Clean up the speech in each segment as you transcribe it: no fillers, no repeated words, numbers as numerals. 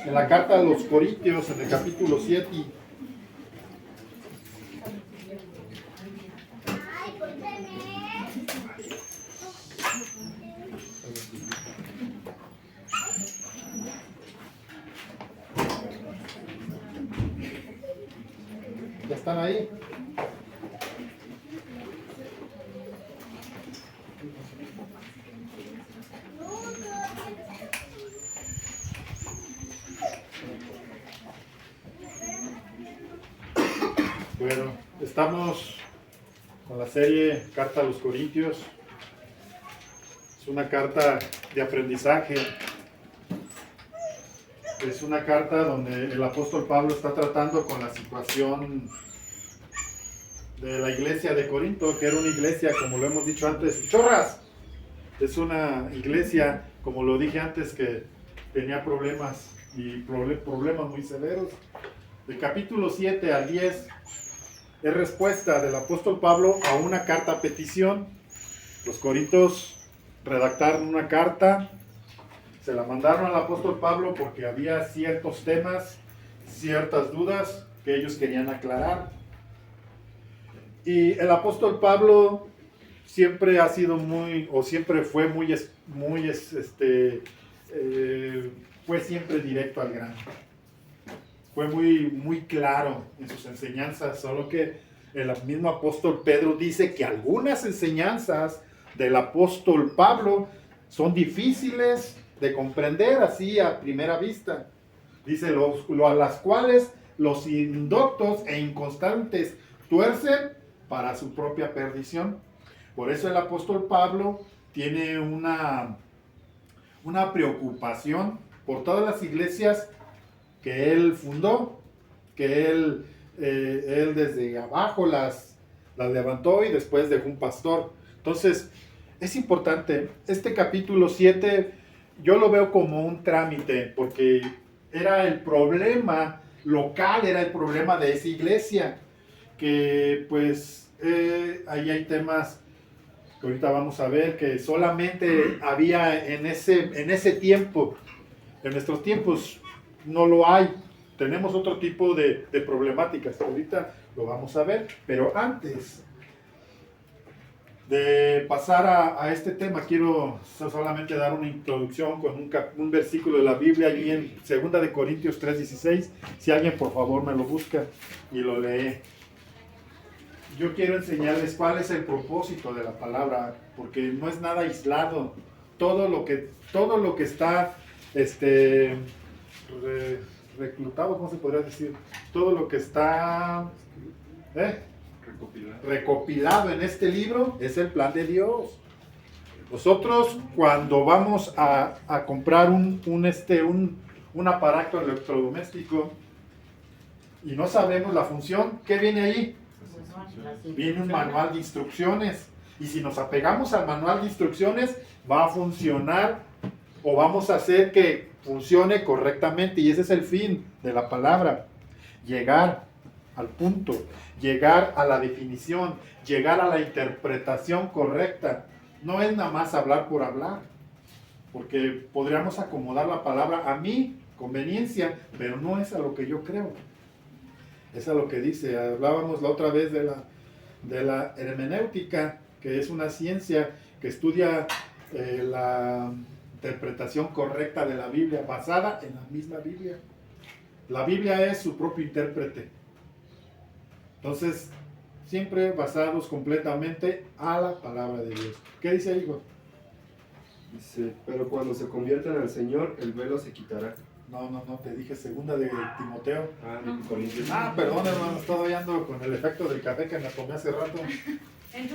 en la carta a los Corintios, en el capítulo 7. ¿Ya están ahí? Bueno, estamos con la serie Carta a los Corintios. Es una carta de aprendizaje. Es una carta donde el apóstol Pablo está tratando con la situación de la iglesia de Corinto, que era una iglesia, como lo hemos dicho antes, chorras. Es una iglesia, como lo dije antes, que tenía problemas y problemas muy severos. Del capítulo 7 al 10 es respuesta del apóstol Pablo a una carta a petición. Los corintios redactaron una carta, se la mandaron al apóstol Pablo porque había ciertos temas, ciertas dudas que ellos querían aclarar. Y el apóstol Pablo siempre ha sido siempre fue fue siempre directo al grano. Fue muy claro en sus enseñanzas, solo que el mismo apóstol Pedro dice que algunas enseñanzas del apóstol Pablo son difíciles de comprender así a primera vista. Dice, a las cuales los indoctos e inconstantes tuercen para su propia perdición. Por eso el apóstol Pablo tiene una preocupación por todas las iglesias que él fundó, que él desde abajo las levantó y después dejó un pastor. Entonces, es importante. Este capítulo 7 yo lo veo como un trámite, porque era el problema local, era el problema de esa iglesia, que pues ahí hay temas que ahorita vamos a ver, que solamente había en ese tiempo. En nuestros tiempos no lo hay. Tenemos otro tipo de problemáticas. Ahorita lo vamos a ver. Pero antes de pasar a este tema, quiero solamente dar una introducción con un versículo de la Biblia allí en 2 de Corintios 3:16. Si alguien por favor me lo busca y lo lee. Yo quiero enseñarles cuál es el propósito de la palabra, porque no es nada aislado. Todo lo que está reclutado, ¿cómo se podría decir? Todo lo que está recopilado en este libro es el plan de Dios. Nosotros cuando vamos a comprar un aparato electrodoméstico y no sabemos la función, ¿qué viene ahí? Viene un manual de instrucciones. Y si nos apegamos al manual de instrucciones, va a funcionar o vamos a hacer que funcione correctamente. Y ese es el fin de la palabra. Llegar al punto, llegar a la definición, llegar a la interpretación correcta. No es nada más hablar por hablar, porque podríamos acomodar la palabra a mi conveniencia, pero no es a lo que yo creo. Es a lo que dice. Hablábamos la otra vez de la hermenéutica, que es una ciencia que estudia la interpretación correcta de la Biblia, basada en la misma Biblia. La Biblia es su propio intérprete. Entonces, siempre basados completamente a la palabra de Dios. ¿Qué dice ahí, hijo? Dice, pero cuando se conviertan al Señor, el velo se quitará. No, te dije 2 de Timoteo. Corintios. Perdón, hermano, todavía ando con el efecto del café que me tomé hace rato.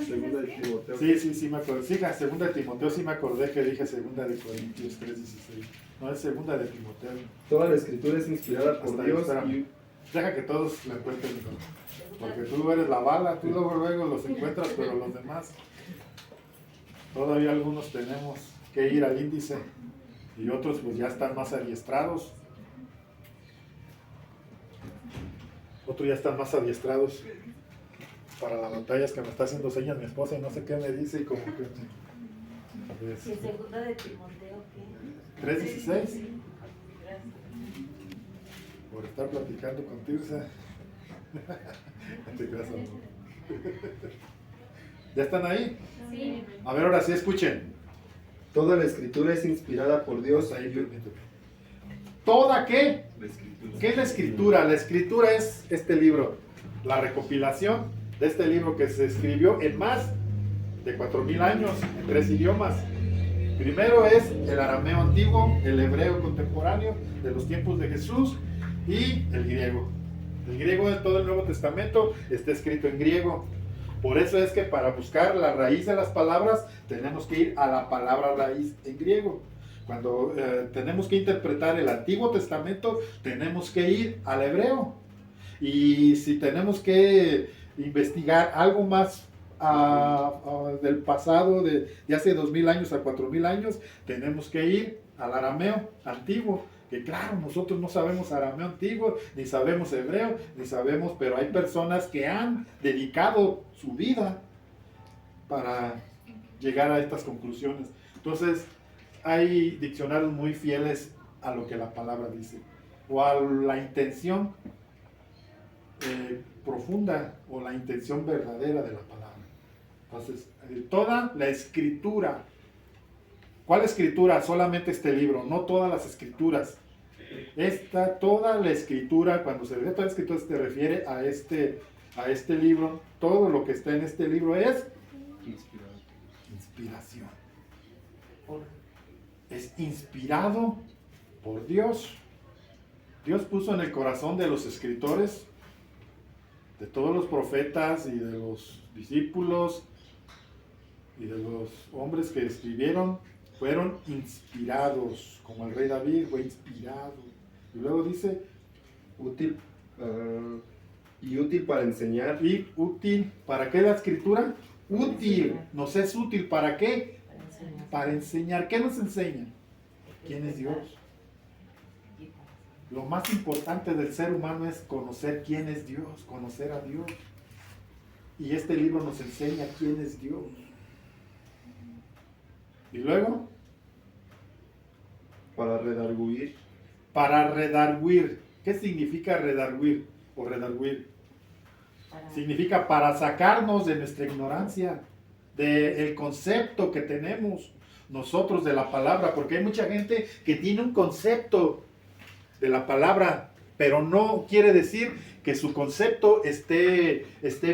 Segunda de Timoteo. Sí, me acordé. Sí, 2 de Timoteo, sí me acordé que dije 2 de Corintios 3:16. No, es 2 de Timoteo. Toda la escritura es inspirada por Hasta Dios. Deja que todos la encuentren, hijo. Porque tú eres la bala, tú luego los encuentras, pero los demás, todavía algunos tenemos que ir al índice y otros pues ya están más adiestrados. Otros ya están más adiestrados para las batallas, que me está haciendo señas mi esposa y no sé qué me dice y como que... ¿Y 2 de Timoteo qué? 3:16. Sí, gracias. estar platicando con Tirsa. No te creas, amor. ¿Ya están ahí? Sí. A ver, ahora sí, escuchen. Toda la escritura es inspirada por Dios. Ahí, permíteme. ¿Toda qué? La escritura. ¿Qué es la escritura? La escritura es este libro, la recopilación de este libro que se escribió en más de 4000 años, en 3 idiomas. Primero es el arameo antiguo, el hebreo contemporáneo de los tiempos de Jesús y el griego. El griego de todo el Nuevo Testamento está escrito en griego. Por eso es que para buscar la raíz de las palabras tenemos que ir a la palabra raíz en griego. Cuando tenemos que interpretar el Antiguo Testamento, tenemos que ir al hebreo. Y si tenemos que investigar algo más del pasado, de hace 2000 años a 4000 años, tenemos que ir al arameo antiguo. Que claro, nosotros no sabemos arameo antiguo, ni sabemos hebreo, ni sabemos, pero hay personas que han dedicado su vida para llegar a estas conclusiones. Entonces, hay diccionarios muy fieles a lo que la palabra dice, o a la intención profunda, o la intención verdadera de la palabra. Entonces, toda la escritura. ¿Cuál escritura? Solamente este libro, no todas las escrituras. Toda la escritura, cuando se refiere a toda la escritura, se refiere a este libro. Todo lo que está en este libro es inspiración. Es inspirado por Dios. Dios puso en el corazón de los escritores, de todos los profetas y de los discípulos y de los hombres que escribieron, fueron inspirados, como el rey David fue inspirado. Y luego dice, Útil y útil para enseñar. y útil, ¿para qué la escritura? Útil, nos es útil, ¿para qué? Para enseñar. ¿Qué nos enseña? ¿Quién es Dios? Lo más importante del ser humano es conocer quién es Dios, conocer a Dios. Y este libro nos enseña quién es Dios. Y luego, Para redarguir. para redarguir. ¿Qué significa redarguir o redarguir? Significa para sacarnos de nuestra ignorancia, del concepto que tenemos nosotros de la palabra, porque hay mucha gente que tiene un concepto de la palabra, pero no quiere decir que su concepto esté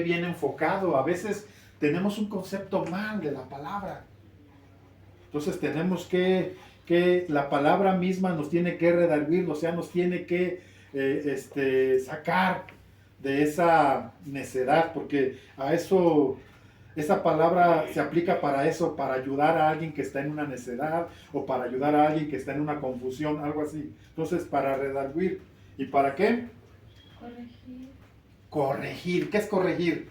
bien enfocado. A veces tenemos un concepto mal de la palabra. Entonces tenemos que la palabra misma nos tiene que redarguir, o sea, nos tiene que sacar de esa necedad, porque a eso, esa palabra se aplica para eso, para ayudar a alguien que está en una necedad, o para ayudar a alguien que está en una confusión, algo así. Entonces, para redarguir. ¿Y para qué? Corregir. Corregir. ¿Qué es corregir?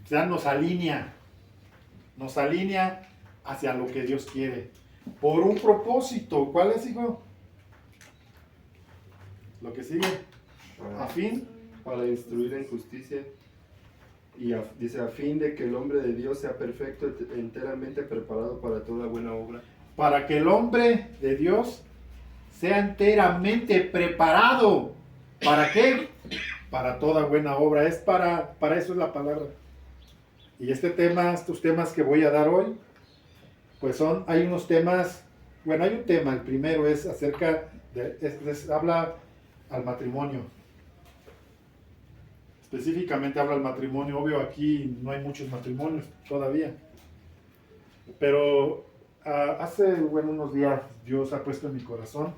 O sea, nos alinea hacia lo que Dios quiere, por un propósito. ¿Cuál es, hijo? Lo que sigue, a fin, Para instruir en justicia. Y dice, a fin de que el hombre de Dios sea perfecto, enteramente preparado para toda buena obra. para que el hombre de Dios sea enteramente preparado. ¿Para qué? Para toda buena obra. Para eso es la palabra. Y estos temas que voy a dar hoy, pues hay unos temas, bueno, hay un tema, el primero es acerca habla al matrimonio. Específicamente habla al matrimonio. Obvio, aquí no hay muchos matrimonios todavía. Pero hace unos días Dios ha puesto en mi corazón.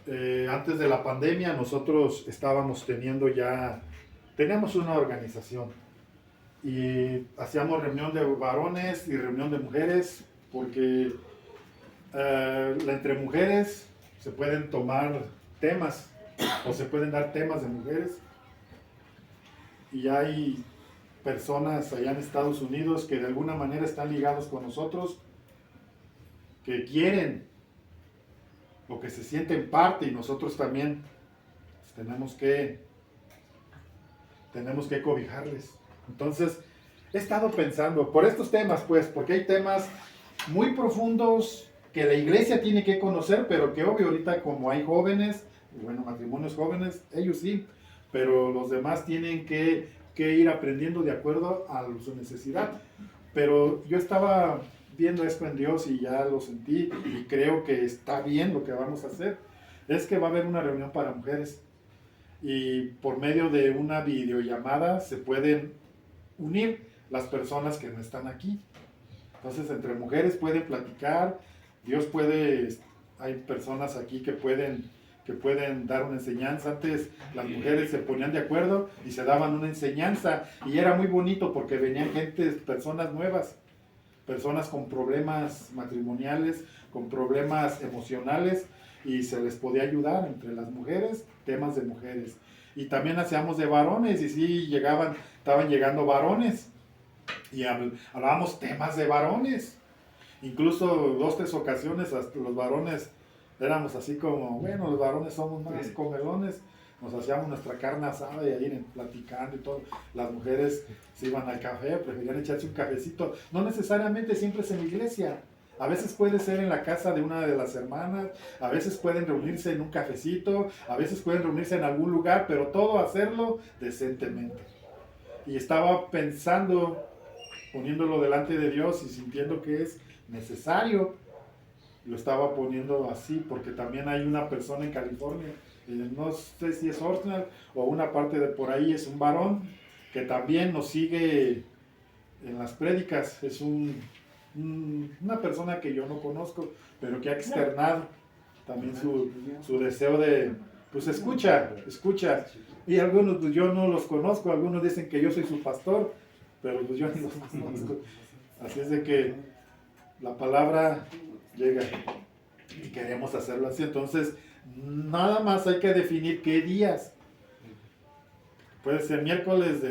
Antes de la pandemia nosotros teníamos una organización. Y hacíamos reunión de varones y reunión de mujeres, porque entre mujeres se pueden tomar temas o se pueden dar temas de mujeres. Y hay personas allá en Estados Unidos que de alguna manera están ligados con nosotros, que quieren o que se sienten parte, y nosotros también tenemos que cobijarles. Entonces, he estado pensando por estos temas, pues, porque hay temas muy profundos que la iglesia tiene que conocer, pero que obvio ahorita como hay jóvenes, bueno, matrimonios jóvenes, ellos sí, pero los demás tienen que ir aprendiendo de acuerdo a su necesidad. Pero yo estaba viendo esto en Dios y ya lo sentí y creo que está bien lo que vamos a hacer. Es que va a haber una reunión para mujeres y por medio de una videollamada se pueden unir las personas que no están aquí. Entonces entre mujeres pueden platicar, Dios puede, hay personas aquí que pueden dar una enseñanza. Antes las mujeres se ponían de acuerdo y se daban una enseñanza y era muy bonito porque venían personas nuevas, personas con problemas matrimoniales, con problemas emocionales y se les podía ayudar entre las mujeres, temas de mujeres. Y también hacíamos de varones y sí estaban llegando varones y hablábamos temas de varones. Incluso 2-3 ocasiones hasta los varones éramos así como, bueno, los varones somos más comelones, nos hacíamos nuestra carne asada y ahí platicando y todo. Las mujeres se iban al café, preferían echarse un cafecito. No necesariamente siempre es en la iglesia. A veces puede ser en la casa de una de las hermanas, a veces pueden reunirse en un cafecito, a veces pueden reunirse en algún lugar, pero todo hacerlo decentemente. Y estaba pensando, poniéndolo delante de Dios y sintiendo que es necesario, lo estaba poniendo así, porque también hay una persona en California, no sé si es Oxnard o una parte de por ahí, es un varón que también nos sigue en las prédicas, es una persona que yo no conozco, pero que ha externado también su deseo de, pues escucha, y algunos pues, yo no los conozco, algunos dicen que yo soy su pastor, pero pues yo ni los conozco, así es de que la palabra llega y queremos hacerlo así. Entonces nada más hay que definir qué días. Puede ser miércoles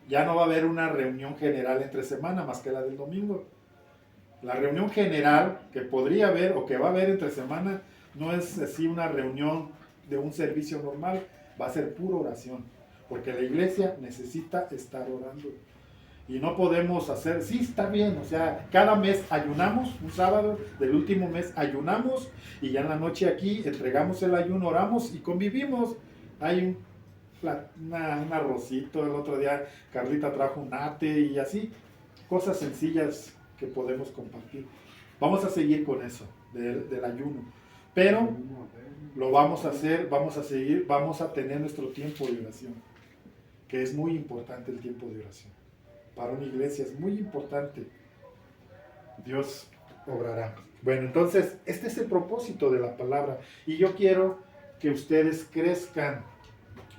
ya no va a haber una reunión general entre semana más que la del domingo. La reunión general que podría haber o que va a haber entre semana no es así una reunión de un servicio normal, va a ser pura oración, porque la iglesia necesita estar orando. Y no podemos hacer, sí está bien, o sea, cada mes ayunamos, un sábado del último mes ayunamos y ya en la noche aquí entregamos el ayuno, oramos y convivimos. Hay un arrocito, el otro día Carlita trajo un ate y así, cosas sencillas que podemos compartir. Vamos a seguir con eso, del ayuno, pero lo vamos a hacer, vamos a seguir, vamos a tener nuestro tiempo de oración, que es muy importante el tiempo de oración. Para una iglesia es muy importante. Dios obrará. Bueno, entonces, este es el propósito de la palabra. Y yo quiero que ustedes crezcan.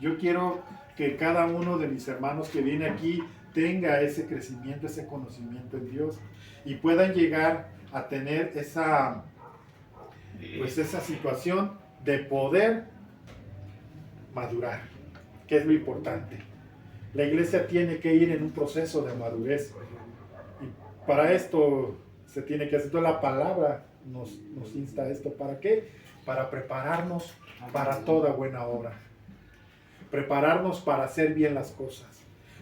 Yo quiero que cada uno de mis hermanos que viene aquí tenga ese crecimiento, ese conocimiento en Dios. Y puedan llegar a tener esa situación de poder madurar, que es lo importante. La iglesia tiene que ir en un proceso de madurez. Y para esto se tiene que hacer. La palabra nos insta a esto. ¿Para qué? Para prepararnos para toda buena obra. Prepararnos para hacer bien las cosas.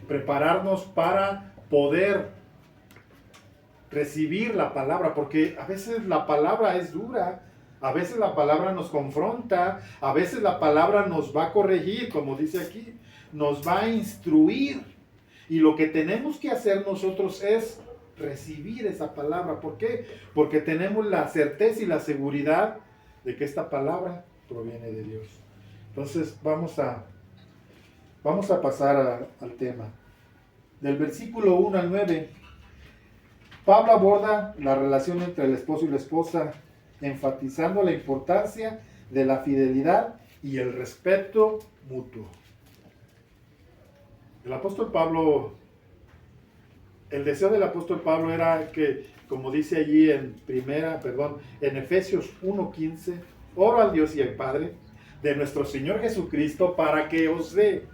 Prepararnos para poder recibir la palabra. Porque a veces la palabra es dura. A veces la palabra nos confronta. A veces la palabra nos va a corregir, como dice aquí. Nos va a instruir y lo que tenemos que hacer nosotros es recibir esa palabra. ¿Por qué? Porque tenemos la certeza y la seguridad de que esta palabra proviene de Dios. Entonces vamos a pasar al tema. Del versículo 1 al 9, Pablo aborda la relación entre el esposo y la esposa, enfatizando la importancia de la fidelidad y el respeto mutuo. El apóstol Pablo, el deseo del apóstol Pablo era que, como dice allí en Efesios 1:15, oro al Dios y al Padre de nuestro Señor Jesucristo para que os dé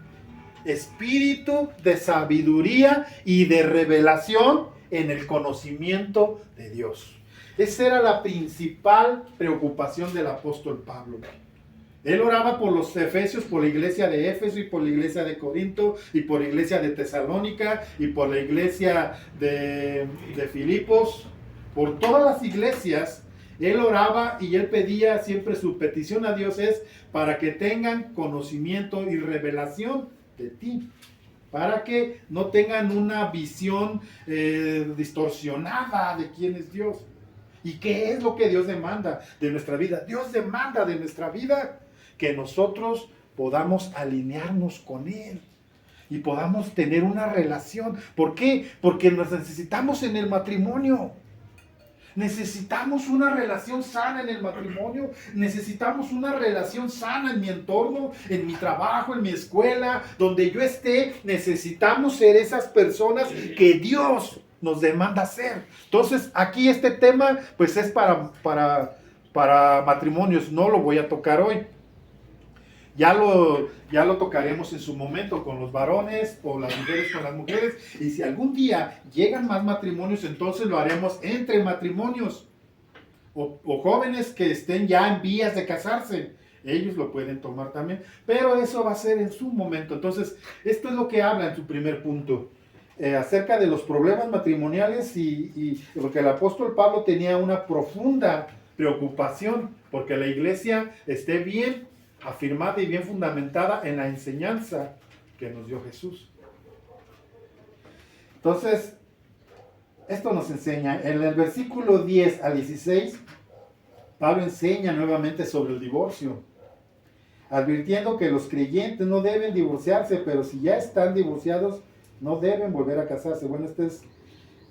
espíritu de sabiduría y de revelación en el conocimiento de Dios. Esa era la principal preocupación del apóstol Pablo. Él oraba por los efesios, por la iglesia de Éfeso y por la iglesia de Corinto y por la iglesia de Tesalónica y por la iglesia de Filipos, por todas las iglesias, él oraba y él pedía siempre, su petición a Dios es para que tengan conocimiento y revelación de ti, para que no tengan una visión distorsionada de quién es Dios. ¿Y qué es lo que Dios demanda de nuestra vida? Dios demanda de nuestra vida que nosotros podamos alinearnos con Él y podamos tener una relación. ¿Por qué? Porque nos necesitamos en el matrimonio. Necesitamos una relación sana en el matrimonio, necesitamos una relación sana en mi entorno, en mi trabajo, en mi escuela, donde yo esté. Necesitamos ser esas personas que Dios nos demanda ser. Entonces, aquí este tema, pues es para matrimonios, no lo voy a tocar hoy. Ya lo tocaremos en su momento con los varones o las mujeres con las mujeres. Y si algún día llegan más matrimonios, entonces lo haremos entre matrimonios. O jóvenes que estén ya en vías de casarse. Ellos lo pueden tomar también. Pero eso va a ser en su momento. Entonces, esto es lo que habla en su primer punto. Acerca de los problemas matrimoniales y porque el apóstol Pablo tenía una profunda preocupación porque la iglesia esté bien afirmada y bien fundamentada en la enseñanza que nos dio Jesús. Entonces, esto nos enseña, en el versículo 10 al 16, Pablo enseña nuevamente sobre el divorcio, advirtiendo que los creyentes no deben divorciarse, pero si ya están divorciados, no deben volver a casarse. Bueno, este es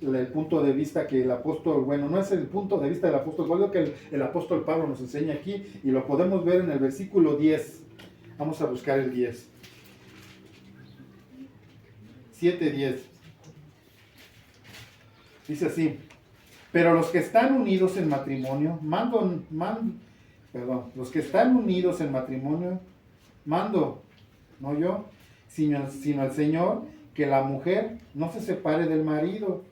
el punto de vista que el apóstol, bueno, no es el punto de vista del apóstol, es lo que el apóstol Pablo nos enseña aquí, y lo podemos ver en el versículo 10. Vamos a buscar el 10. 7:10. Dice así: pero los que están unidos en matrimonio, los que están unidos en matrimonio, no yo, sino al Señor, que la mujer no se separe del marido,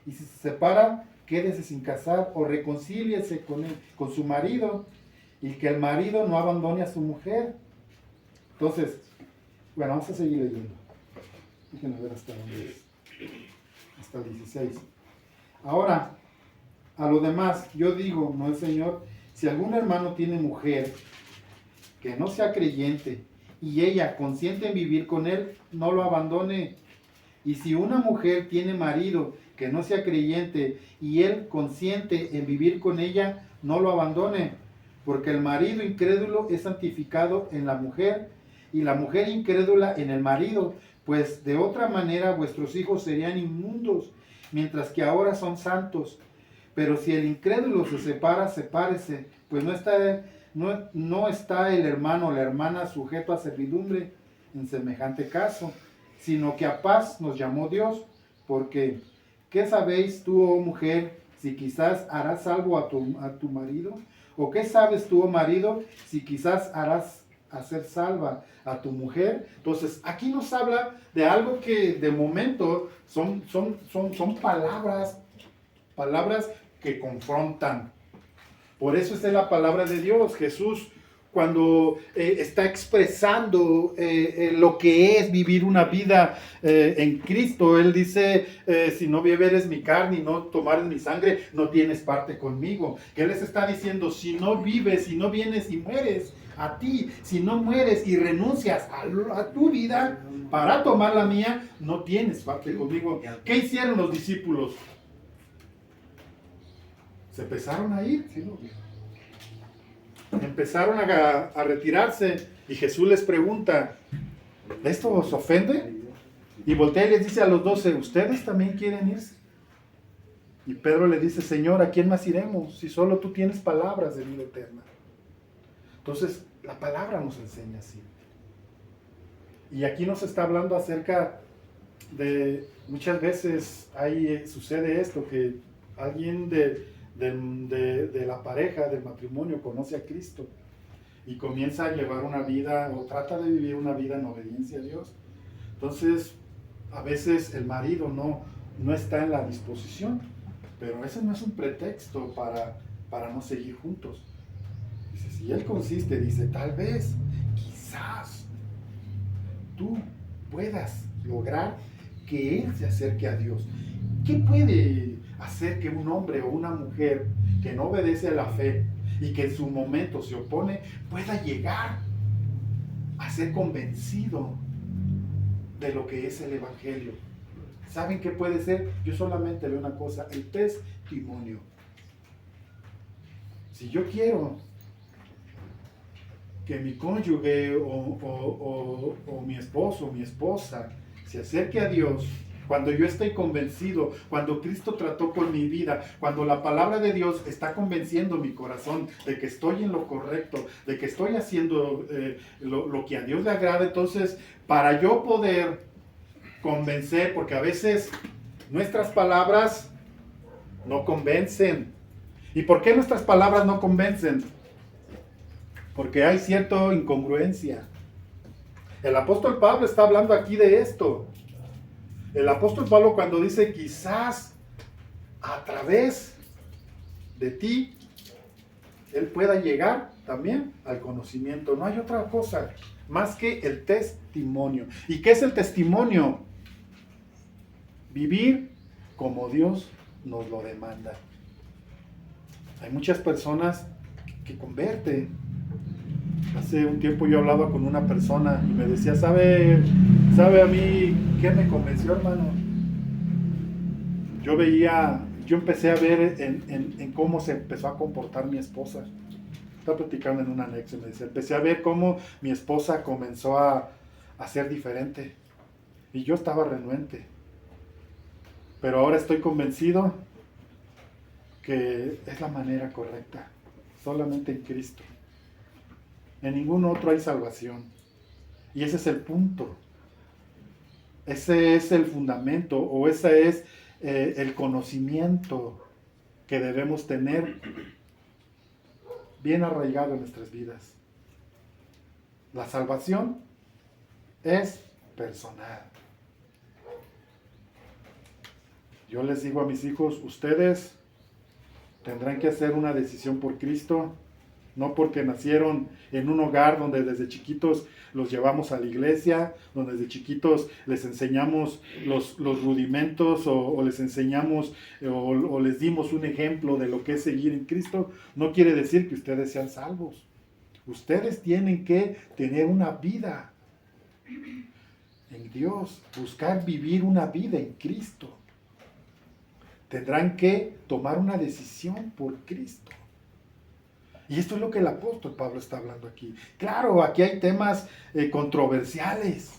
y si se separa, quédese sin casar o reconcíliese con su marido, y que el marido no abandone a su mujer. Entonces, bueno, vamos a seguir leyendo. Déjenme ver hasta dónde es. Hasta el 16. Ahora, a lo demás, yo digo, no el Señor, si algún hermano tiene mujer que no sea creyente y ella consiente en vivir con él, no lo abandone. Y si una mujer tiene marido que no sea creyente y él consiente en vivir con ella, no lo abandone, porque el marido incrédulo es santificado en la mujer y la mujer incrédula en el marido, pues de otra manera vuestros hijos serían inmundos, mientras que ahora son santos. Pero si el incrédulo se separa, sepárese, pues no está el hermano o la hermana sujeto a servidumbre en semejante caso, sino que a paz nos llamó Dios, porque ¿qué sabéis tú, oh mujer, si quizás harás algo a tu marido? ¿O qué sabes tú, oh marido, si quizás harás hacer salva a tu mujer? Entonces, aquí nos habla de algo que de momento son palabras que confrontan. Por eso esta es la palabra de Dios. Jesús, cuando está expresando lo que es vivir una vida en Cristo, Él dice, si no beberes mi carne y no tomares mi sangre, no tienes parte conmigo. Que Él les está diciendo, si no vives, si no vienes y mueres a ti, si no mueres y renuncias a tu vida para tomar la mía, no tienes parte conmigo. ¿Qué hicieron los discípulos? Se empezaron a ir, ¿sí? Empezaron a retirarse y Jesús les pregunta, ¿esto os ofende? Y voltea y les dice a los 12, ¿ustedes también quieren irse? Y Pedro le dice, Señor, ¿a quién más iremos? Si solo tú tienes palabras de vida eterna. Entonces, la palabra nos enseña así. Y aquí nos está hablando acerca de, muchas veces sucede esto, que alguien de la pareja, del matrimonio, conoce a Cristo y comienza a llevar una vida o trata de vivir una vida en obediencia a Dios. Entonces, a veces el marido no está en la disposición, pero ese no es un pretexto para no seguir juntos. Dice, si él consiste, dice, tal vez, quizás, tú puedas lograr que él se acerque a Dios. ¿Qué puede hacer que un hombre o una mujer que no obedece a la fe y que en su momento se opone, pueda llegar a ser convencido de lo que es el Evangelio. ¿Saben qué puede ser? Yo solamente veo una cosa, el testimonio. Si yo quiero que mi cónyuge o mi esposo o mi esposa se acerque a Dios, cuando yo estoy convencido, cuando Cristo trató con mi vida, cuando la palabra de Dios está convenciendo mi corazón de que estoy en lo correcto, de que estoy haciendo lo que a Dios le agrada, entonces para yo poder convencer, porque a veces nuestras palabras no convencen. ¿Y por qué nuestras palabras no convencen? Porque hay cierta incongruencia. El apóstol Pablo está hablando aquí de esto. El apóstol Pablo cuando dice quizás a través de ti él pueda llegar también al conocimiento. No hay otra cosa más que el testimonio. ¿Y qué es el testimonio? Vivir como Dios nos lo demanda. Hay muchas personas que convierten. Hace un tiempo yo hablaba con una persona y me decía, ¿sabe a mí qué me convenció, hermano? Yo empecé a ver en cómo se empezó a comportar mi esposa. Estaba platicando en un anexo y me decía, empecé a ver cómo mi esposa comenzó a ser diferente. Y yo estaba renuente. Pero ahora estoy convencido que es la manera correcta. Solamente en Cristo. En ningún otro hay salvación. Y ese es el punto. Ese es el fundamento o ese es el conocimiento que debemos tener bien arraigado en nuestras vidas. La salvación es personal. Yo les digo a mis hijos, ustedes tendrán que hacer una decisión por Cristo. No porque nacieron en un hogar donde desde chiquitos los llevamos a la iglesia, donde desde chiquitos les enseñamos los rudimentos o les enseñamos o les dimos un ejemplo de lo que es seguir en Cristo, no quiere decir que ustedes sean salvos. Ustedes tienen que tener una vida en Dios, buscar vivir una vida en Cristo. Tendrán que tomar una decisión por Cristo. Y esto es lo que el apóstol Pablo está hablando aquí. Claro, aquí hay temas controversiales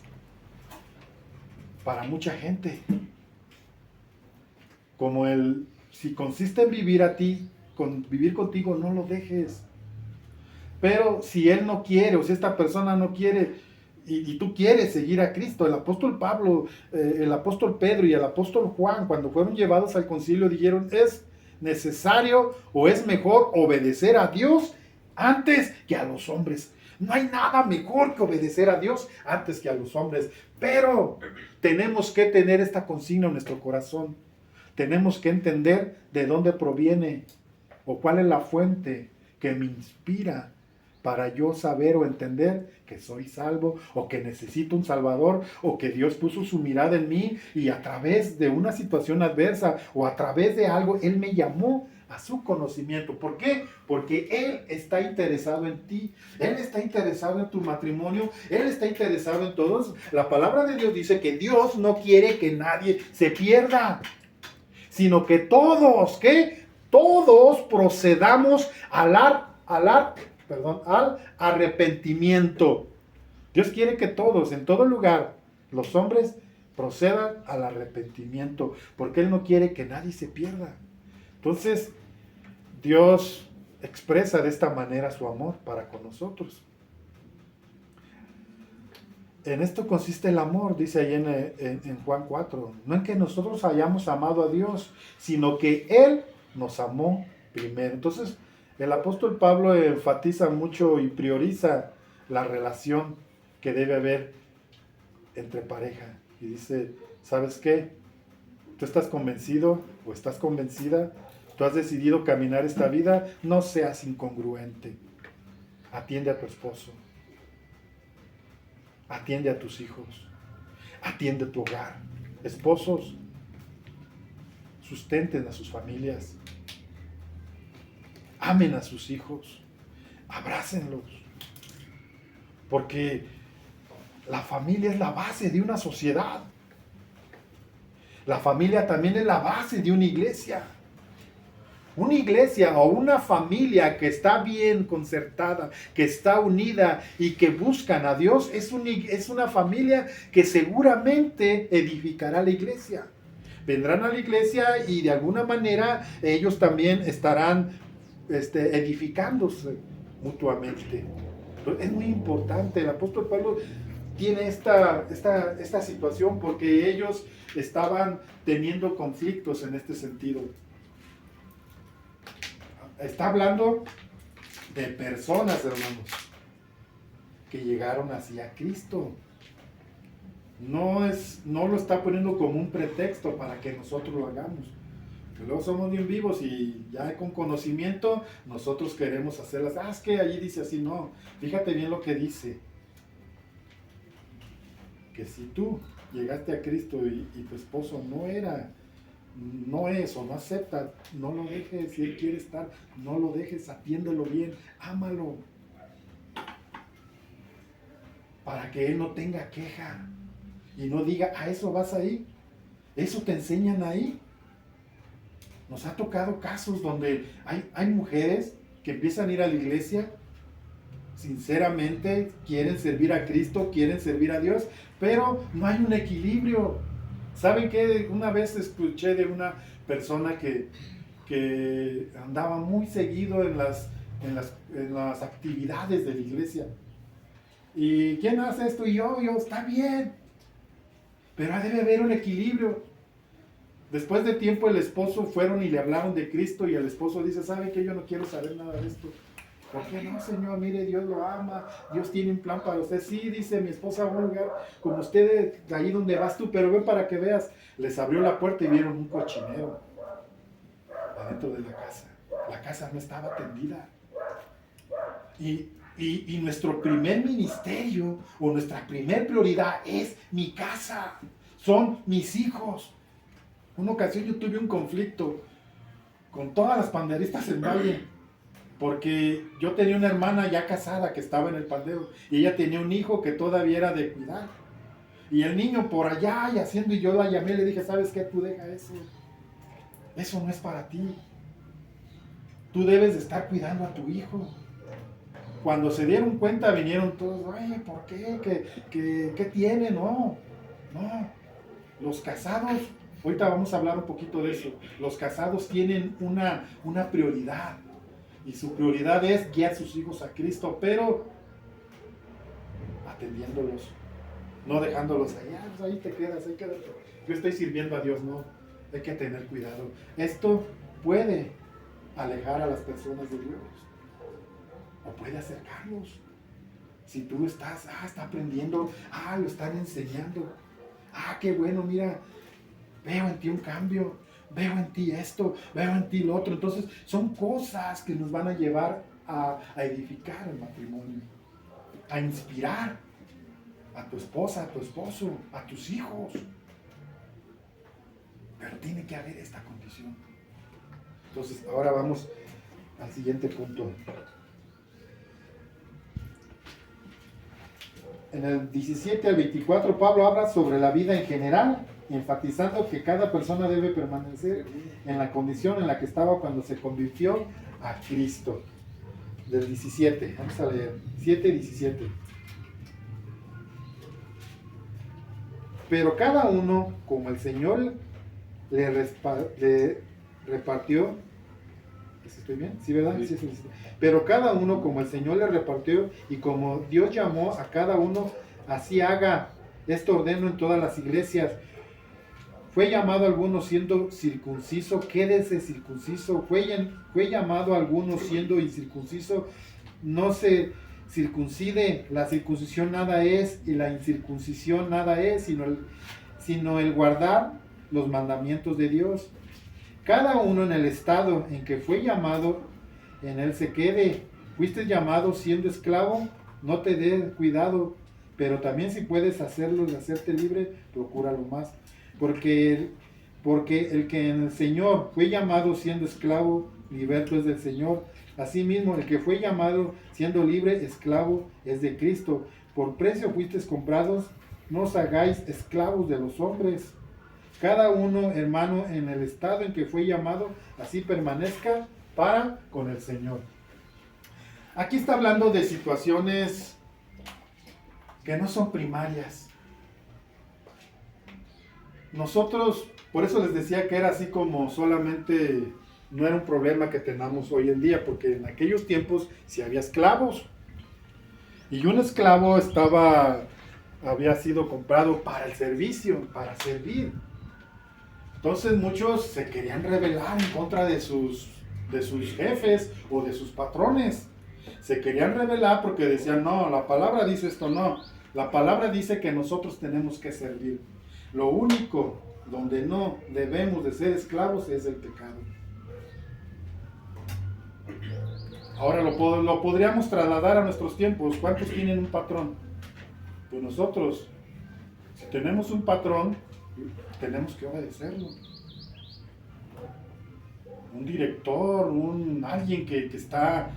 para mucha gente. Como si consiste en vivir contigo, no lo dejes. Pero si él no quiere, o si esta persona no quiere, y tú quieres seguir a Cristo, el apóstol Pablo, el apóstol Pedro y el apóstol Juan, cuando fueron llevados al concilio, dijeron, es necesario o es mejor obedecer a Dios antes que a los hombres. No hay nada mejor que obedecer a Dios antes que a los hombres, pero tenemos que tener esta consigna en nuestro corazón. Tenemos que entender de dónde proviene o cuál es la fuente que me inspira para yo saber o entender que soy salvo o que necesito un salvador o que Dios puso su mirada en mí y a través de una situación adversa o a través de algo, Él me llamó a su conocimiento. ¿Por qué? Porque Él está interesado en ti, Él está interesado en tu matrimonio, Él está interesado en todos. La palabra de Dios dice que Dios no quiere que nadie se pierda, sino que todos, ¿qué? Todos procedamos al arrepentimiento. Dios quiere que todos, en todo lugar, los hombres procedan al arrepentimiento, porque Él no quiere que nadie se pierda. Entonces, Dios expresa de esta manera su amor para con nosotros. En esto consiste el amor, dice ahí en Juan 4, no en que nosotros hayamos amado a Dios, sino que Él nos amó primero. Entonces, el apóstol Pablo enfatiza mucho y prioriza la relación que debe haber entre pareja. Y dice, ¿sabes qué? Tú estás convencido o estás convencida, tú has decidido caminar esta vida, no seas incongruente. Atiende a tu esposo, atiende a tus hijos, atiende tu hogar. Esposos, sustenten a sus familias, amen a sus hijos, abrácenlos, porque la familia es la base de una sociedad. La familia también es la base de una iglesia. Una iglesia o una familia que está bien concertada, que está unida y que buscan a Dios, es una familia que seguramente edificará la iglesia. Vendrán a la iglesia y de alguna manera ellos también estarán edificándose mutuamente. Entonces, es muy importante. El apóstol Pablo tiene esta situación porque ellos estaban teniendo conflictos en este sentido. Está hablando de personas, hermanos, que llegaron hacia Cristo. No lo está poniendo como un pretexto para que nosotros lo hagamos. Que luego somos bien vivos y ya con conocimiento nosotros queremos hacerlas. Es que allí dice así, no. Fíjate bien lo que dice. Que si tú llegaste a Cristo y tu esposo no es o no acepta, no lo dejes. Si él quiere estar, no lo dejes, atiéndelo bien, ámalo, para que él no tenga queja y no diga, ¿a eso vas ahí? ¿Eso te enseñan ahí? Nos ha tocado casos donde hay mujeres que empiezan a ir a la iglesia, sinceramente quieren servir a Cristo, quieren servir a Dios, pero no hay un equilibrio. ¿Saben qué? Una vez escuché de una persona que andaba muy seguido en las actividades de la iglesia. ¿Y quién hace esto? Y yo, está bien. Pero debe haber un equilibrio. Después de tiempo el esposo fueron y le hablaron de Cristo y el esposo dice, ¿sabe qué? Yo no quiero saber nada de esto. ¿Por qué no, Señor? Mire, Dios lo ama, Dios tiene un plan para usted. Sí, dice, mi esposa va a un lugar como usted, ahí donde vas tú, pero ven para que veas. Les abrió la puerta y vieron un cochinero adentro de la casa. La casa no estaba atendida. Y nuestro primer ministerio o nuestra primer prioridad es mi casa, son mis hijos. Una ocasión yo tuve un conflicto con todas las panderistas en Valle, porque yo tenía una hermana ya casada que estaba en el pandero y ella tenía un hijo que todavía era de cuidar. Y el niño por allá y haciendo, y yo la llamé y le dije, ¿sabes qué? Tú deja eso. Eso no es para ti. Tú debes de estar cuidando a tu hijo. Cuando se dieron cuenta vinieron todos, oye, ¿por qué? ¿Qué tiene? No. Los casados, ahorita vamos a hablar un poquito de eso. Los casados tienen una prioridad. Y su prioridad es guiar a sus hijos a Cristo, pero atendiéndolos. No dejándolos ahí, pues ahí te quedas, ahí quédate. Yo estoy sirviendo a Dios, no. Hay que tener cuidado. Esto puede alejar a las personas de Dios. O puede acercarlos. Si tú está aprendiendo, lo están enseñando. Qué bueno, mira, veo en ti un cambio, veo en ti esto, veo en ti lo otro. Entonces, son cosas que nos van a llevar a edificar el matrimonio, a inspirar a tu esposa, a tu esposo, a tus hijos. Pero tiene que haber esta condición. Entonces, ahora vamos al siguiente punto. En el 17 al 24, Pablo habla sobre la vida en general, enfatizando que cada persona debe permanecer en la condición en la que estaba cuando se convirtió a Cristo. Del 17, vamos a leer, 7 y 17. Pero cada uno, como el Señor le repartió, ¿estoy bien? ¿Sí, verdad? Sí, sí. Pero cada uno, como el Señor le repartió y como Dios llamó a cada uno, así haga. Esto ordeno en todas las iglesias. Fue llamado a algunos siendo circunciso, quédese circunciso. Fue llamado a algunos siendo incircunciso, no se circuncide. La circuncisión nada es y la incircuncisión nada es, sino el guardar los mandamientos de Dios. Cada uno en el estado en que fue llamado, en él se quede. Fuiste llamado siendo esclavo, no te dé cuidado, pero también si puedes hacerlo y hacerte libre, procúralo más. Porque Porque el que en el Señor fue llamado siendo esclavo, liberto es del Señor. Asimismo, el que fue llamado siendo libre, esclavo es de Cristo. Por precio fuisteis comprados, no os hagáis esclavos de los hombres. Cada uno, hermano, en el estado en que fue llamado, así permanezca para con el Señor. Aquí está hablando de situaciones que no son primarias. Nosotros, por eso les decía que era así como solamente, no era un problema que tenemos hoy en día, porque en aquellos tiempos sí había esclavos. Y un esclavo había sido comprado para el servicio, para servir. Entonces muchos se querían rebelar en contra de sus jefes o de sus patrones. Se querían rebelar porque decían, no, la palabra dice esto, no. La palabra dice que nosotros tenemos que servir. Lo único donde no debemos de ser esclavos es el pecado. Ahora lo podríamos trasladar a nuestros tiempos. ¿Cuántos tienen un patrón? Pues nosotros, si tenemos un patrón, tenemos que obedecerlo. Un director, alguien que está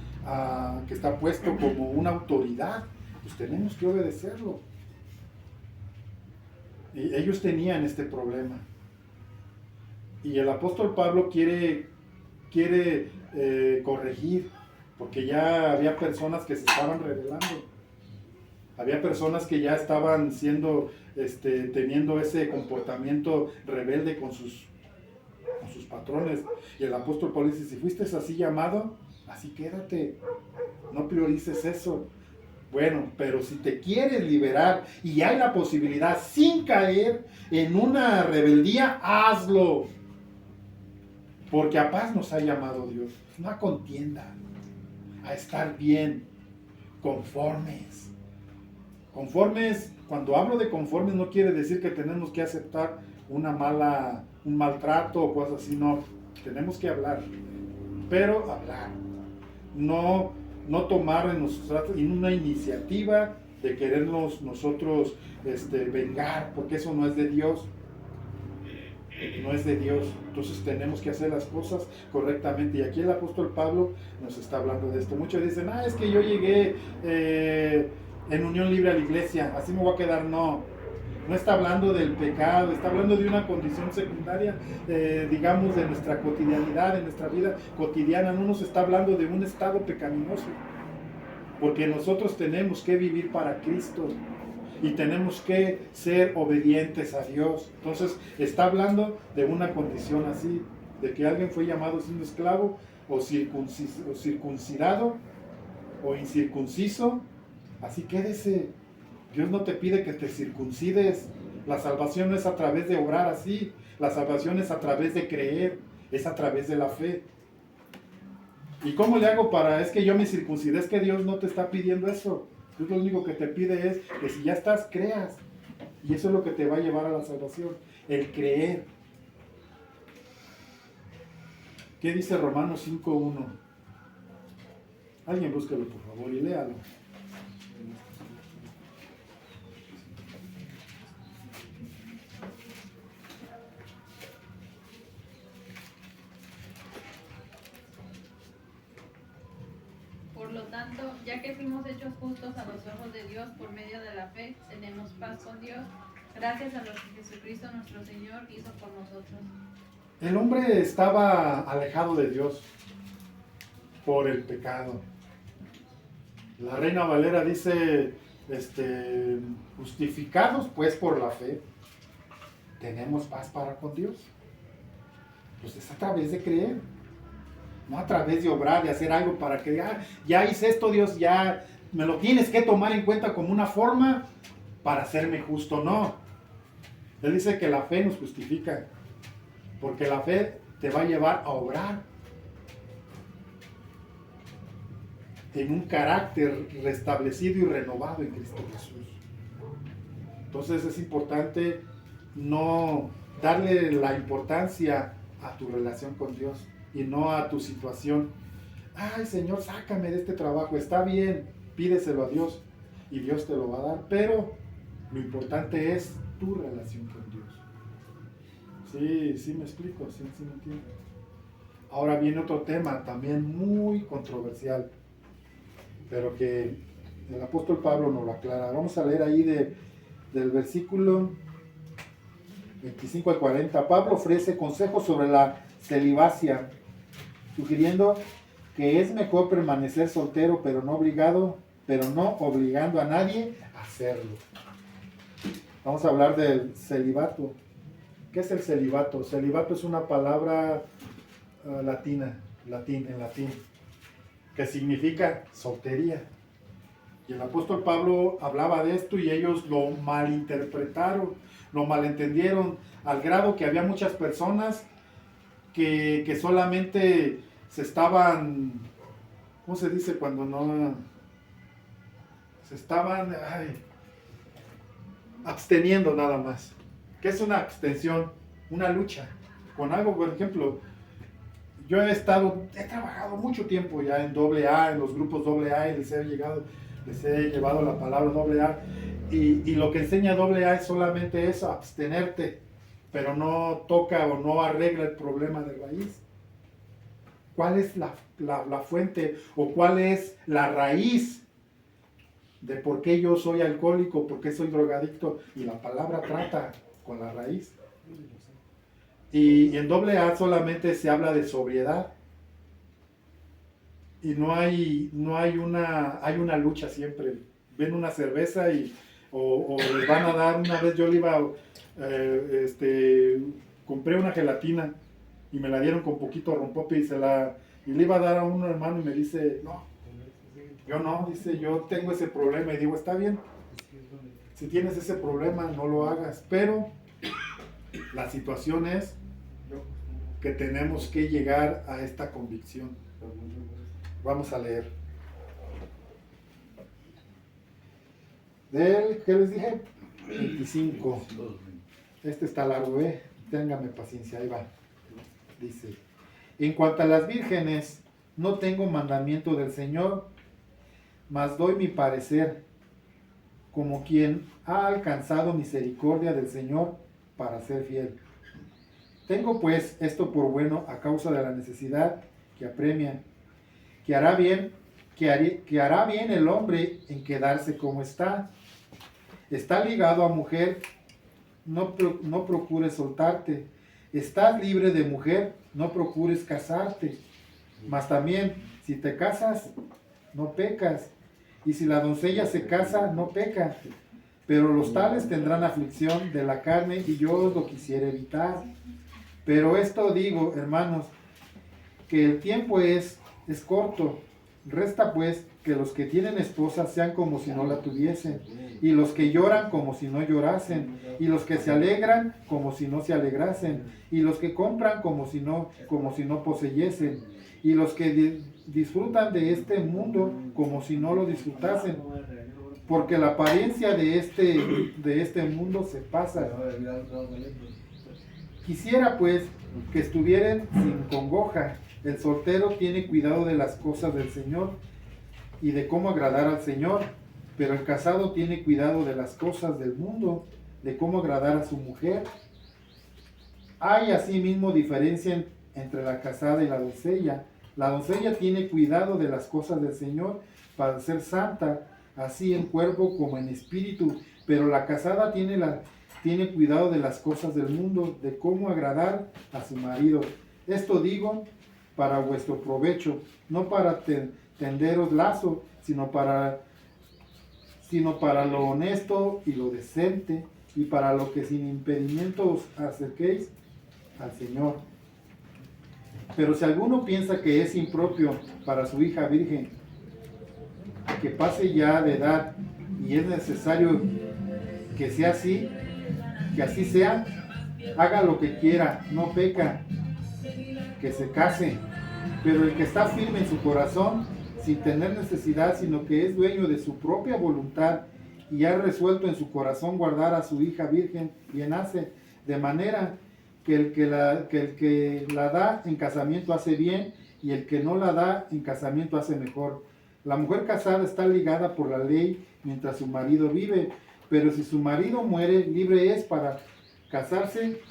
puesto como una autoridad, pues tenemos que obedecerlo. Y ellos tenían este problema. Y el apóstol Pablo quiere corregir, porque ya había personas que se estaban rebelando. Había personas que ya estaban teniendo ese comportamiento rebelde con sus patrones. Y el apóstol Pablo dice, si fuiste así llamado, así quédate. No priorices eso. Bueno, pero si te quieres liberar y hay la posibilidad sin caer en una rebeldía, hazlo. Porque a paz nos ha llamado Dios, no a contienda, a estar bien, conformes. Conformes, cuando hablo de conformes no quiere decir que tenemos que aceptar un maltrato o cosas así, no. Tenemos que hablar, pero hablar. No tomar en una iniciativa de querernos nosotros vengar, porque eso no es de Dios. No es de Dios. Entonces tenemos que hacer las cosas correctamente. Y aquí el apóstol Pablo nos está hablando de esto. Muchos dicen, es que yo llegué en unión libre a la iglesia, así me voy a quedar. No está hablando del pecado, está hablando de una condición secundaria, digamos, de nuestra cotidianidad, de nuestra vida cotidiana. No nos está hablando de un estado pecaminoso, porque nosotros tenemos que vivir para Cristo y tenemos que ser obedientes a Dios. Entonces está hablando de una condición así, de que alguien fue llamado siendo esclavo o circuncidado o incircunciso. Así quédese. Dios no te pide que te circuncides. La salvación no es a través de obrar así. La salvación es a través de creer. Es a través de la fe. ¿Y cómo le hago es que yo me circuncidé? Es que Dios no te está pidiendo eso. Dios lo único que te pide es que si ya estás, creas. Y eso es lo que te va a llevar a la salvación. El creer. ¿Qué dice Romanos 5:1? Alguien búsquelo por favor y léalo. Por lo tanto, ya que fuimos hechos justos a los ojos de Dios por medio de la fe, tenemos paz con Dios, gracias a lo que Jesucristo nuestro Señor hizo por nosotros. El hombre estaba alejado de Dios por el pecado. La Reina Valera dice, justificados pues por la fe, tenemos paz para con Dios. Pues es a través de creer. No a través de obrar, de hacer algo para que ya hice esto, Dios, ya me lo tienes que tomar en cuenta como una forma para hacerme justo. No. Él dice que la fe nos justifica, porque la fe te va a llevar a obrar en un carácter restablecido y renovado en Cristo Jesús. Entonces es importante no darle la importancia a tu relación con Dios y no a tu situación. Ay, Señor, sácame de este trabajo. Está bien, pídeselo a Dios y Dios te lo va a dar, pero lo importante es tu relación con Dios. Sí, sí me explico, sí, sí me entiendo. Ahora viene otro tema también muy controversial, pero que el apóstol Pablo nos lo aclara. Vamos a leer ahí del versículo 25 al 40. Pablo ofrece consejos sobre la celibacia, sugiriendo que es mejor permanecer soltero, pero no obligando a nadie a hacerlo. Vamos a hablar del celibato. ¿Qué es el celibato? Celibato es una palabra en latín, que significa soltería. Y el apóstol Pablo hablaba de esto y ellos lo malinterpretaron, lo malentendieron, al grado que había muchas personas que solamente se estaban, ¿cómo se dice cuando no? Se estaban absteniendo nada más. ¿Qué es una abstención? Una lucha con algo. Por ejemplo, yo he trabajado mucho tiempo ya en AA, en los grupos AA, y les he llevado la palabra AA, y lo que enseña AA es solamente eso, abstenerte, pero no toca o no arregla el problema de raíz. ¿Cuál es la fuente o cuál es la raíz de por qué yo soy alcohólico, por qué soy drogadicto? Y la palabra trata con la raíz. Y en AA solamente se habla de sobriedad. Y hay una lucha siempre. Ven una cerveza o les van a dar. Una vez yo le iba, compré una gelatina y me la dieron con poquito rompope y le iba a dar a un hermano y me dice, no, yo no, dice, yo tengo ese problema. Y digo, está bien, si tienes ese problema no lo hagas, pero la situación es que tenemos que llegar a esta convicción. Vamos a leer. ¿Qué les dije? 25. Este está largo, téngame paciencia, ahí va. Dice, en cuanto a las vírgenes, no tengo mandamiento del Señor, mas doy mi parecer, como quien ha alcanzado misericordia del Señor para ser fiel. Tengo pues esto por bueno a causa de la necesidad que apremia, que hará bien el hombre en quedarse como está. Está ligado a mujer, no procures soltarte. Estás libre de mujer, no procures casarte. Mas también, si te casas, no pecas. Y si la doncella se casa, no peca. Pero los tales tendrán aflicción de la carne y yo os lo quisiera evitar. Pero esto digo, hermanos, que el tiempo es corto. Resta pues que los que tienen esposa sean como si no la tuviesen, y los que lloran como si no llorasen, y los que se alegran como si no se alegrasen, y los que compran como si no poseyesen, y los que disfrutan de este mundo como si no lo disfrutasen, porque la apariencia de este mundo se pasa. Quisiera pues que estuvieran sin congoja. El soltero tiene cuidado de las cosas del Señor y de cómo agradar al Señor, pero el casado tiene cuidado de las cosas del mundo, de cómo agradar a su mujer. Hay asimismo diferencia entre la casada y la doncella. La doncella tiene cuidado de las cosas del Señor para ser santa, así en cuerpo como en espíritu, pero la casada tiene cuidado de las cosas del mundo, de cómo agradar a su marido. Esto digo para vuestro provecho, no para tenderos lazo, sino para lo honesto y lo decente, y para lo que sin impedimento os acerquéis al Señor. Pero si alguno piensa que es impropio para su hija virgen, que pase ya de edad, y es necesario que sea así, que así sea, haga lo que quiera, no peca, que se case. Pero el que está firme en su corazón, sin tener necesidad, sino que es dueño de su propia voluntad, y ha resuelto en su corazón guardar a su hija virgen, bien hace, de manera que el que la da en casamiento hace bien, y el que no la da en casamiento hace mejor. La mujer casada está ligada por la ley mientras su marido vive, pero si su marido muere, libre es para casarse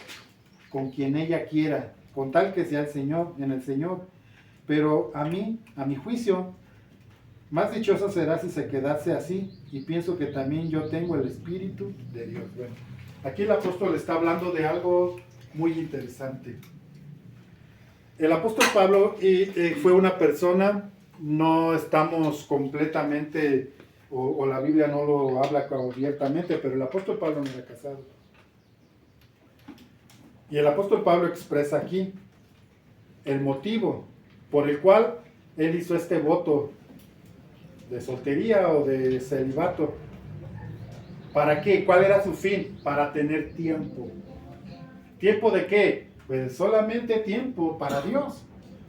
con quien ella quiera, con tal que sea el Señor, en el Señor. Pero a mi juicio, más dichosa será si se quedase así, y pienso que también yo tengo el Espíritu de Dios. Bueno, aquí el apóstol está hablando de algo muy interesante. El apóstol Pablo fue una persona, no estamos completamente, o la Biblia no lo habla abiertamente, pero el apóstol Pablo no era casado. Y el apóstol Pablo expresa aquí el motivo por el cual él hizo este voto de soltería o de celibato. ¿Para qué? ¿Cuál era su fin? Para tener tiempo. ¿Tiempo de qué? Pues solamente tiempo para Dios.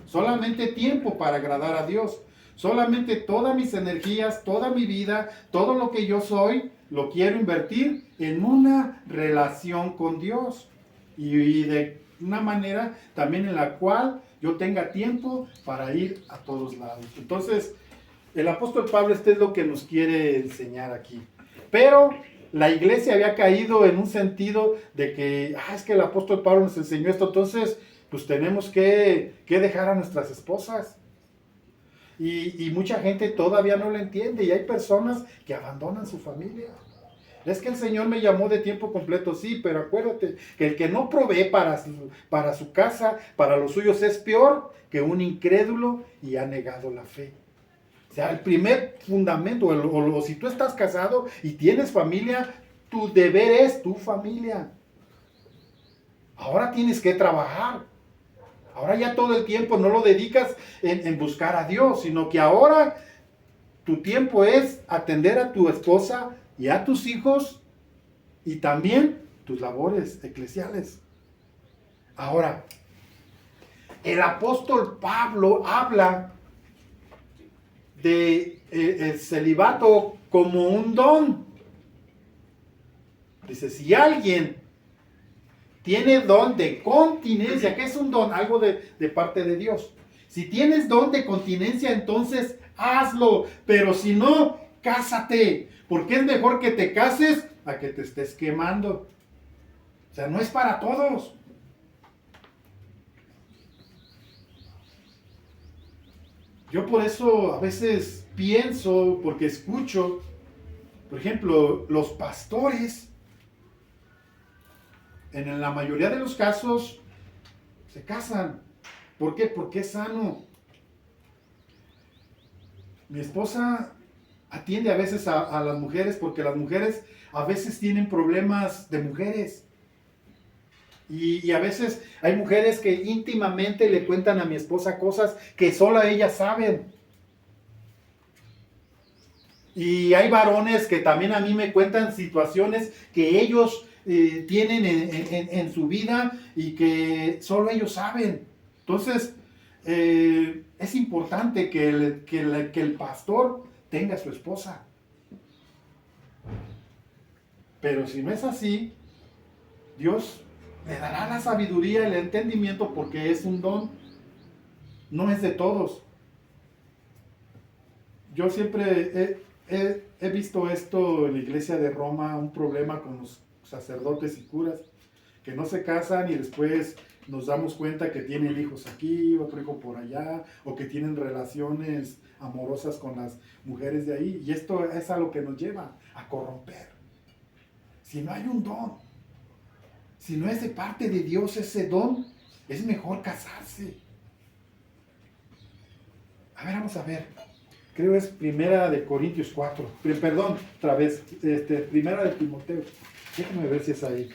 Solamente tiempo para agradar a Dios. Solamente todas mis energías, toda mi vida, todo lo que yo soy, lo quiero invertir en una relación con Dios. Y de una manera también en la cual yo tenga tiempo para ir a todos lados. Entonces, el apóstol Pablo, es lo que nos quiere enseñar aquí. Pero la iglesia había caído en un sentido de que, es que el apóstol Pablo nos enseñó esto, entonces, pues tenemos que dejar a nuestras esposas. Y mucha gente todavía no lo entiende, y hay personas que abandonan su familia. Es que el Señor me llamó de tiempo completo, sí, pero acuérdate que el que no provee para su casa, para los suyos, es peor que un incrédulo y ha negado la fe. O sea, el primer fundamento, o si tú estás casado y tienes familia, tu deber es tu familia. Ahora tienes que trabajar. Ahora ya todo el tiempo no lo dedicas en buscar a Dios, sino que ahora tu tiempo es atender a tu esposa y a tus hijos y también tus labores eclesiales. Ahora, el apóstol Pablo habla de el celibato como un don. Dice, si alguien tiene don de continencia, ¿qué es un don? Algo de parte de Dios. Si tienes don de continencia, entonces hazlo, pero si no, cásate, porque es mejor que te cases a que te estés quemando. O sea, no es para todos. Yo por eso a veces pienso, porque escucho, por ejemplo, los pastores, en la mayoría de los casos, se casan. ¿Por qué? Porque es sano. Mi esposa atiende a veces a las mujeres, porque las mujeres a veces tienen problemas de mujeres. Y a veces hay mujeres que íntimamente le cuentan a mi esposa cosas que solo ellas saben. Y hay varones que también a mí me cuentan situaciones que ellos tienen en su vida y que solo ellos saben. Entonces, es importante que el pastor tenga a su esposa. Pero si no es así, Dios le dará la sabiduría y el entendimiento, porque es un don, no es de todos. Yo siempre he visto esto en la iglesia de Roma, un problema con los sacerdotes y curas, que no se casan y después nos damos cuenta que tienen hijos aquí, otro hijo por allá, o que tienen relaciones amorosas con las mujeres de ahí, y esto es a lo que nos lleva a corromper. Si no hay un don, si no es de parte de Dios ese don, es mejor casarse. A ver, vamos a ver. Creo es Primera de Corintios 4. Perdón, otra vez. Primera de Timoteo. Déjame ver si es ahí.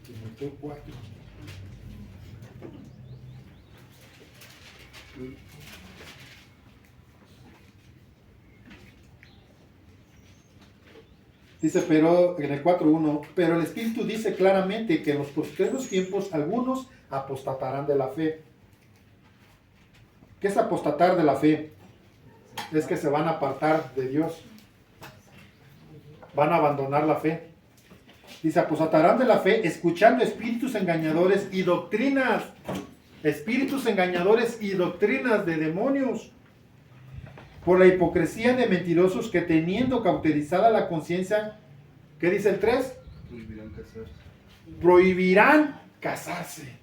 Timoteo 4. Dice, pero en el 4.1, pero el Espíritu dice claramente que en los postreros tiempos algunos apostatarán de la fe. ¿Qué es apostatar de la fe? Es que se van a apartar de Dios. Van a abandonar la fe. Dice, apostatarán de la fe escuchando espíritus engañadores y doctrinas espíritus engañadores y doctrinas de demonios, por la hipocresía de mentirosos que teniendo cauterizada la conciencia, ¿qué dice el 3? Prohibirán casarse. Prohibirán casarse.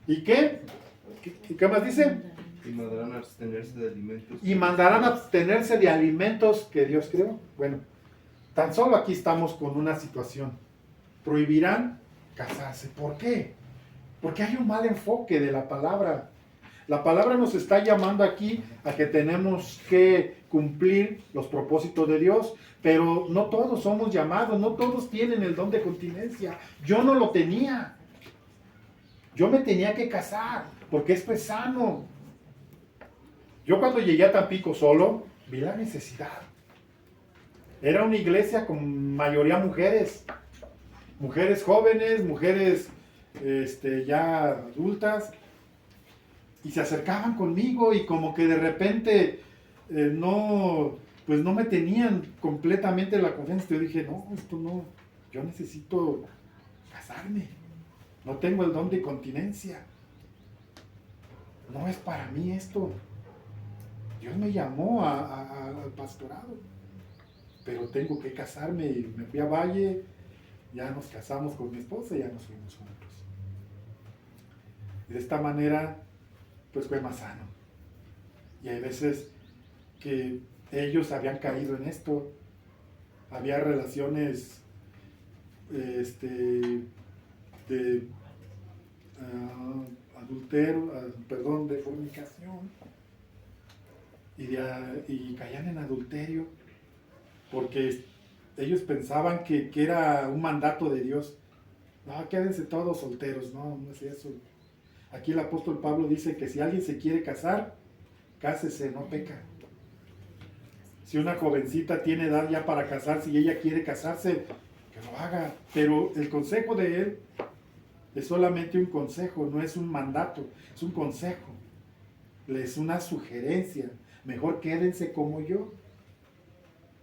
¿Y qué? ¿Qué más dice? Y mandarán a abstenerse de alimentos. Y mandarán a abstenerse de alimentos que Dios creó. Bueno, tan solo aquí estamos con una situación. Prohibirán casarse. ¿Por qué? Porque hay un mal enfoque de la palabra. La palabra nos está llamando aquí a que tenemos que cumplir los propósitos de Dios, pero no todos somos llamados, no todos tienen el don de continencia. Yo no lo tenía. Yo me tenía que casar, porque esto es sano. Yo cuando llegué a Tampico solo, vi la necesidad. Era una iglesia con mayoría mujeres. Mujeres jóvenes, mujeres ya adultas. Y se acercaban conmigo y como que de repente no me tenían completamente la confianza. Yo dije, no, esto no, yo necesito casarme. No tengo el don de continencia. No es para mí esto. Dios me llamó al pastorado, pero tengo que casarme y me fui a Valle, ya nos casamos con mi esposa y ya nos fuimos juntos. Y de esta manera, pues fue más sano. Y hay veces que ellos habían caído en esto, había relaciones de adulterio, de fornicación. Y caían en adulterio porque ellos pensaban que era un mandato de Dios. No, quédense todos solteros. No, no es eso. Aquí el apóstol Pablo dice que si alguien se quiere casar, cásese, no peca. Si una jovencita tiene edad ya para casarse y ella quiere casarse, que lo haga. Pero el consejo de él es solamente un consejo, no es un mandato, es un consejo. Es una sugerencia. Mejor quédense como yo.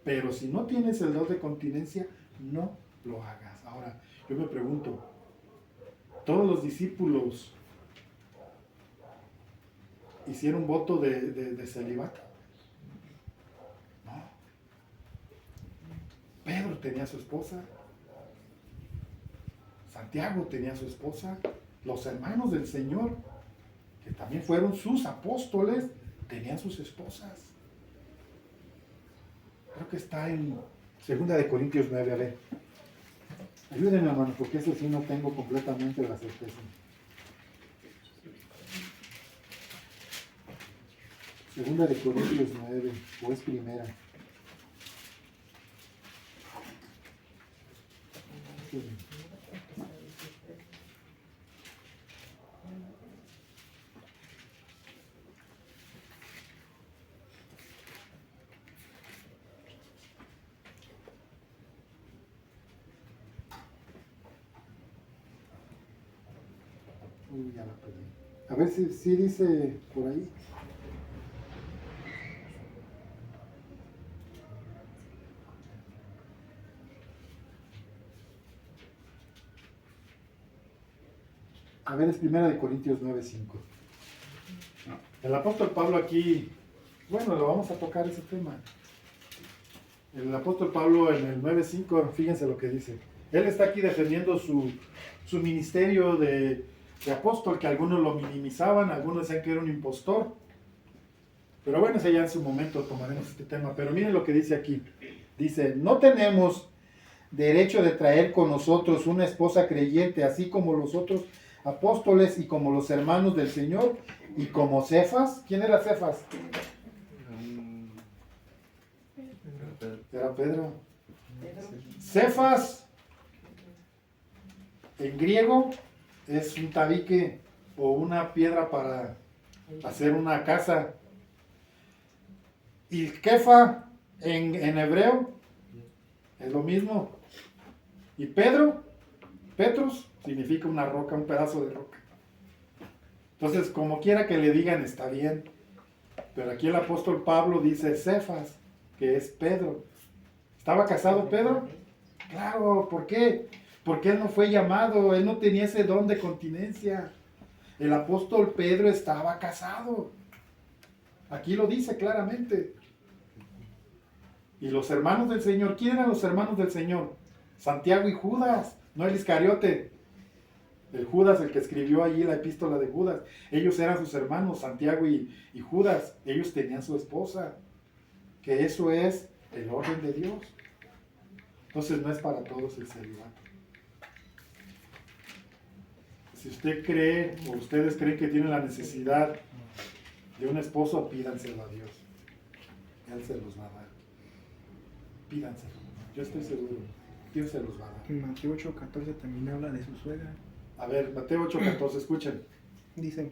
Pero si no tienes el don de continencia, no lo hagas. Ahora, yo me pregunto, ¿todos los discípulos hicieron voto de celibato? No. Pedro tenía su esposa. Santiago tenía su esposa. Los hermanos del Señor, que también fueron sus apóstoles, tenían sus esposas. Creo que está en 2 Corintios 9, a ver. Ayúdenme, hermano, porque eso sí no tengo completamente la certeza. 2 Corintios 9, o es primera. Ya la perdí. A ver si dice por ahí. A ver, es 1 Corintios 9:5. El apóstol Pablo aquí, bueno, lo vamos a tocar ese tema. El apóstol Pablo en el 9:5, fíjense lo que dice. Él está aquí defendiendo su ministerio de apóstol, que algunos lo minimizaban, algunos decían que era un impostor. Pero bueno, ese ya en su momento tomaremos este tema. Pero miren lo que dice aquí. Dice, no tenemos derecho de traer con nosotros una esposa creyente, así como los otros apóstoles y como los hermanos del Señor y como Cefas. ¿Quién era Cefas? Era Pedro. Cefas en griego es un tabique o una piedra para hacer una casa. Y Kefa en hebreo es lo mismo. Y Petros, significa una roca, un pedazo de roca. Entonces, como quiera que le digan, está bien. Pero aquí el apóstol Pablo dice Cefas, que es Pedro. ¿Estaba casado Pedro? Claro, ¿por qué? Porque él no fue llamado, él no tenía ese don de continencia. El apóstol Pedro estaba casado. Aquí lo dice claramente. Y los hermanos del Señor, ¿quién eran los hermanos del Señor? Santiago y Judas, no el Iscariote. El Judas, el que escribió allí la epístola de Judas. Ellos eran sus hermanos, Santiago y Judas. Ellos tenían su esposa. Que eso es el orden de Dios. Entonces no es para todos el celibato. Si usted cree o ustedes creen que tienen la necesidad de un esposo, pídanselo a Dios. Él se los va a dar. Pídanselo. Yo estoy seguro. Dios se los va a dar. En Mateo 8:14 también habla de su suegra. A ver, Mateo 8:14, escuchen. Dice,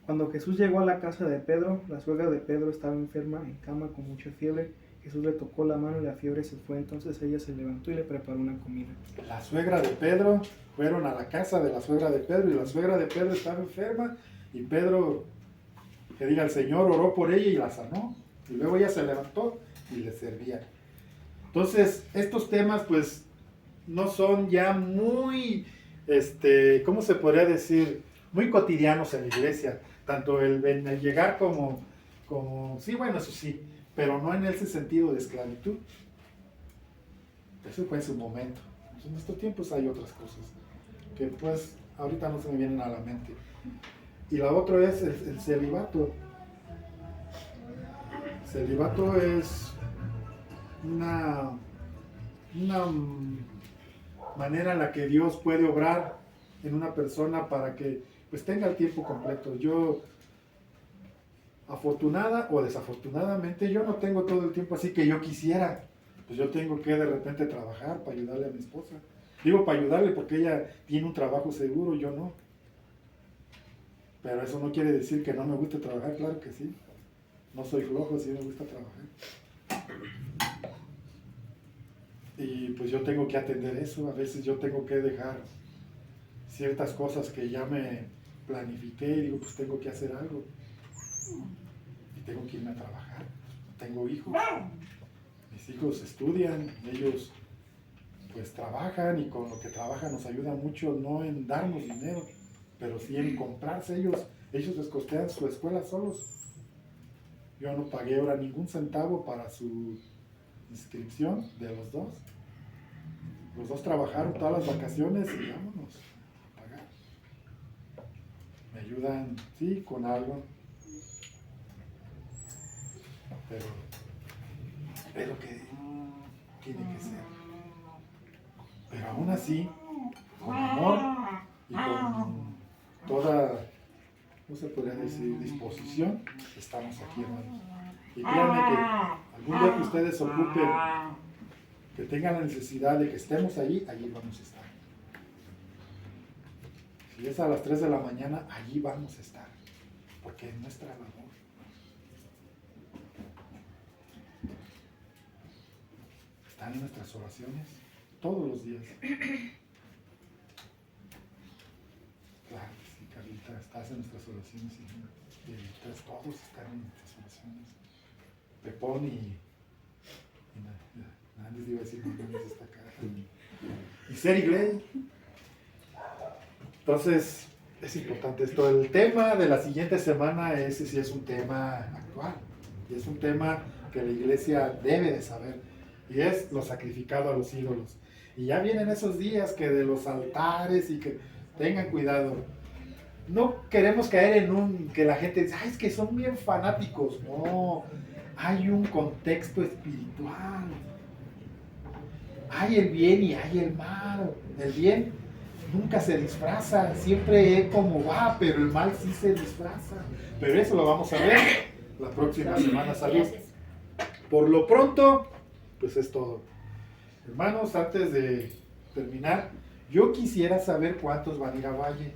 cuando Jesús llegó a la casa de Pedro, la suegra de Pedro estaba enferma en cama con mucha fiebre. Jesús le tocó la mano y la fiebre se fue. Entonces ella se levantó y le preparó una comida. La suegra de Pedro, fueron a la casa de la suegra de Pedro y la suegra de Pedro estaba enferma y Pedro, que diga el Señor, oró por ella y la sanó. Y luego ella se levantó y le servía. Entonces, estos temas pues no son ya muy, ¿cómo se podría decir? Muy cotidianos en la iglesia. Tanto el llegar como, sí, bueno, eso sí, pero no en ese sentido de esclavitud. Eso fue en su momento. En estos tiempos hay otras cosas que pues ahorita no se me vienen a la mente. Y la otra es el celibato. Celibato es una manera en la que Dios puede obrar en una persona para que pues tenga el tiempo completo. Yo, afortunada o desafortunadamente, yo no tengo todo el tiempo así que yo quisiera. Pues yo tengo que de repente trabajar para ayudarle a mi esposa. Digo para ayudarle porque ella tiene un trabajo seguro, yo no. Pero eso no quiere decir que no me guste trabajar, claro que sí. No soy flojo, sí me gusta trabajar. Y pues yo tengo que atender eso. A veces yo tengo que dejar ciertas cosas que ya me planifiqué y digo, pues tengo que hacer algo. Y tengo que irme a trabajar. Tengo hijos. Mis hijos estudian, ellos pues trabajan y con lo que trabajan nos ayuda mucho, no en darnos dinero, pero sí en comprarse ellos les costean su escuela solos. Yo no pagué ahora ningún centavo para su inscripción de los dos. Los dos trabajaron todas las vacaciones y vámonos a pagar. Me ayudan, sí, con algo. Pero que tiene que ser. Pero aún así, con amor y con toda, ¿cómo se podría decir?, disposición, estamos aquí, hermanos. Y créanme que algún día que ustedes ocupen, que tengan la necesidad de que estemos allí vamos a estar. Si es a las 3 de la mañana, allí vamos a estar, porque es nuestra labor. Están en nuestras oraciones todos los días. Claro, sí, Carlita, estás en nuestras oraciones y todos están en nuestras oraciones. Pepón y Nández iba a decir, no está acá. Y Seri Gley. Entonces, es importante esto. El tema de la siguiente semana, ese sí es un tema actual. Y es un tema que la iglesia debe de saber. Y es lo sacrificado a los ídolos. Y ya vienen esos días que de los altares y que tengan cuidado. No queremos caer en que la gente dice, ay, es que son bien fanáticos. No, hay un contexto espiritual. Hay el bien y hay el mal. El bien nunca se disfraza, siempre es como va, pero el mal sí se disfraza. Pero eso lo vamos a ver la próxima semana. Salud. Por lo pronto, pues es todo. Hermanos, antes de terminar, yo quisiera saber cuántos van a ir a Valle.